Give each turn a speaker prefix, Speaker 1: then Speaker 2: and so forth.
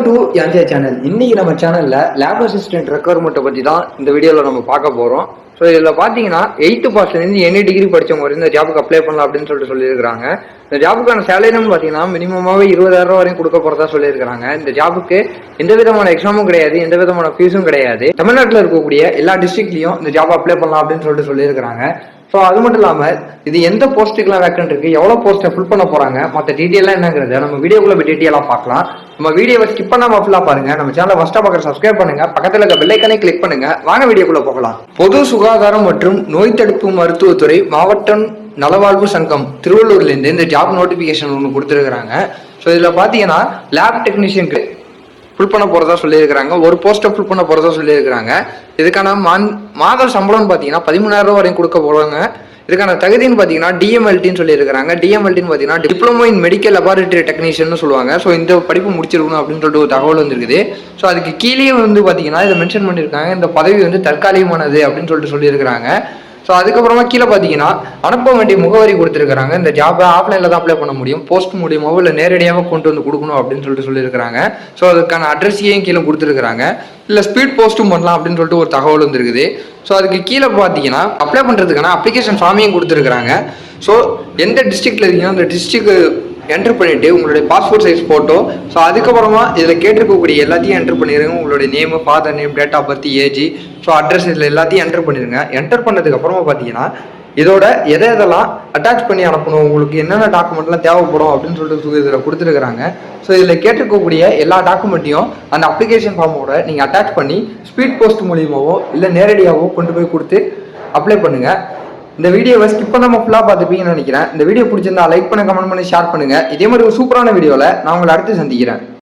Speaker 1: Welcome to NJ channel. இன்னைக்கு நம்ம சேனல்ல லேப் அசிஸ்டன்ட் ரெக்யர்மெண்ட்டை பத்தி தான் இந்த வீடியோல நம்ம பார்க்க போறோம். ஸோ இதில் பார்த்தீங்கன்னா 8th பாஸ்லேருந்து எனி டிகிரி படித்தவங்க வரையும் இந்த ஜாபுக்கு அப்ளை பண்ணலாம் அப்படின்னு சொல்லியிருக்காங்க. இந்த ஜாபுக்கான சேலரின்னு பார்த்தீங்கன்னா மினிமமாகவே 20,000 வரையும் கொடுக்க போகிறதா சொல்லியிருக்காங்க. இந்த ஜாபுக்கு எந்த விதமான எக்ஸாமும் கிடையாது, எந்த விதமான ஃபீஸும் கிடையாது. தமிழ்நாட்டில் இருக்கக்கூடிய எல்லா டிஸ்ட்ரிக்ட்லையும் இந்த ஜாப் அப்ளை பண்ணலாம் அப்படின்னு சொல்லியிருக்காங்க. ஸோ அது மட்டும் இல்லாமல் இது எந்த போஸ்ட்டுக்கெல்லாம் வேக்கன்ட் இருக்கு, எவ்வளோ போஸ்ட்டை ஃபில் பண்ண போறாங்க, மற்ற டீட்டெயிலாக என்னங்கிறத நம்ம வீடியோக்குள்ள போய் டீட்டெயிலாக பார்க்கலாம். நம்ம வீடியோவை ஸ்கிப் பண்ணாம ஃபுல்லாக பாருங்க. நம்ம சேனலை ஃபர்ஸ்டா பார்க்குற சப்ஸ்கிரைப் பண்ணுங்க, பக்கத்தில் இருக்க பெல் ஐகானை கிளிக் பண்ணுங்க. வாங்க வீடியோக்குள்ள போகலாம். பொது சுகாதாரம் மற்றும் நோய் தடுப்பு மருத்துவத்துறை மாவட்ட நலவாழ்வு சங்கம் திருவள்ளூர்லேருந்து இந்த ஜாப் நோட்டிஃபிகேஷன் ஒன்று கொடுத்துருக்காங்க. ஸோ இதில் பார்த்தீங்கன்னா லேப் டெக்னீஷியனுக்கு ஃபுல் பண்ண போகிறதா சொல்லியிருக்கிறாங்க. ஒரு போஸ்ட்டை ஃபுல் பண்ண போகிறதா சொல்லியிருக்கிறாங்க. இதுக்கான மாத சம்பளம்னு பார்த்தீங்கன்னா 13,000 வரையும் கொடுக்க போகிறாங்க. இதுக்கான தகுதின்னு பார்த்தீங்கன்னா டிஎம்எல்டின்னு சொல்லியிருக்கிறாங்க. டிஎம்எல்டின்னு பார்த்தீங்கன்னா diploma in medical laboratory technician சொல்லுவாங்க. ஸோ இந்த படிப்பு முடிச்சிருக்கணும் அப்படின்னு சொல்லிட்டு ஒரு தகவல் வந்துருக்குது. ஸோ அதுக்கு கீழே பார்த்தீங்கன்னா இதை மென்ஷன் பண்ணியிருக்காங்க, இந்த பதவி தற்காலிகமானது அப்படின்னு சொல்லியிருக்கிறாங்க. ஸோ அதுக்கப்புறமா கீழே பார்த்தீங்கன்னா அனுப்ப வேண்டிய முகவரி கொடுத்துருக்காங்க. இந்த ஜாபை ஆஃப்லைனில் தான் அப்ளை பண்ண முடியும், போஸ்ட் மூலியமாவோ இல்லை நேரடியாக கொண்டு வந்து கொடுக்கணும் அப்படின்னு சொல்லியிருக்காங்க. ஸோ அதுக்கான அட்ரஸையும் கீழே கொடுத்துருக்காங்க. இல்லை ஸ்பீட் போஸ்ட்டும் பண்ணலாம் அப்படின்னு ஒரு தகவல் வந்துருக்குது. ஸோ அதுக்கு கீழே பார்த்தீங்கன்னா அப்ளை பண்ணுறதுக்கான அப்ளிகேஷன் ஃபார்மையும் கொடுத்துருக்காங்க. ஸோ எந்த டிஸ்ட்ரிக்டில் இருக்கீங்களோ அந்த டிஸ்ட்ரிக்ட் என்ட்ரு பண்ணிவிட்டு உங்களுடைய பாஸ்போர்ட் சைஸ் ஃபோட்டோ, ஸோ அதுக்கப்புறமா இதில் கேட்டிருக்கக்கூடிய எல்லாத்தையும் என்ட்ரு பண்ணிடுங்க. உங்களுடைய name, father name, date of birth, age, so address, இதில் எல்லாத்தையும் என்ட்ரு பண்ணிடுங்க. என்டர் பண்ணதுக்கப்புறமா பார்த்தீங்கன்னா இதோட எதெல்லாம் அட்டாச் பண்ணி அனுப்பணும், உங்களுக்கு என்னென்ன டாக்குமெண்ட்லாம் தேவைப்படும் அப்படின்னு இதில் கொடுத்துருக்குறாங்க. ஸோ இதில் கேட்டிருக்கக்கூடிய எல்லா டாக்குமெண்ட்டையும் அந்த அப்ளிகேஷன் ஃபார்மோட நீங்கள் அட்டாச் பண்ணி ஸ்பீட் போஸ்ட் மூலியமாவோ இல்லை நேரடியாகவோ கொண்டு போய் கொடுத்து அப்ளை பண்ணுங்கள். இந்த வீடியோவை ஸ்கிப் பண்ணாம ஃபுல்லாக பார்த்துப்பீங்கன்னு நினைக்கிறேன். இந்த வீடியோ பிடிச்சிருந்தா லைக் பண்ண, கமெண்ட் பண்ணி, ஷேர் பண்ணுங்க. இதே மாதிரி ஒரு சூப்பரான வீடியோவில் நான் உங்களை அடுத்து சந்திக்கிறேன்.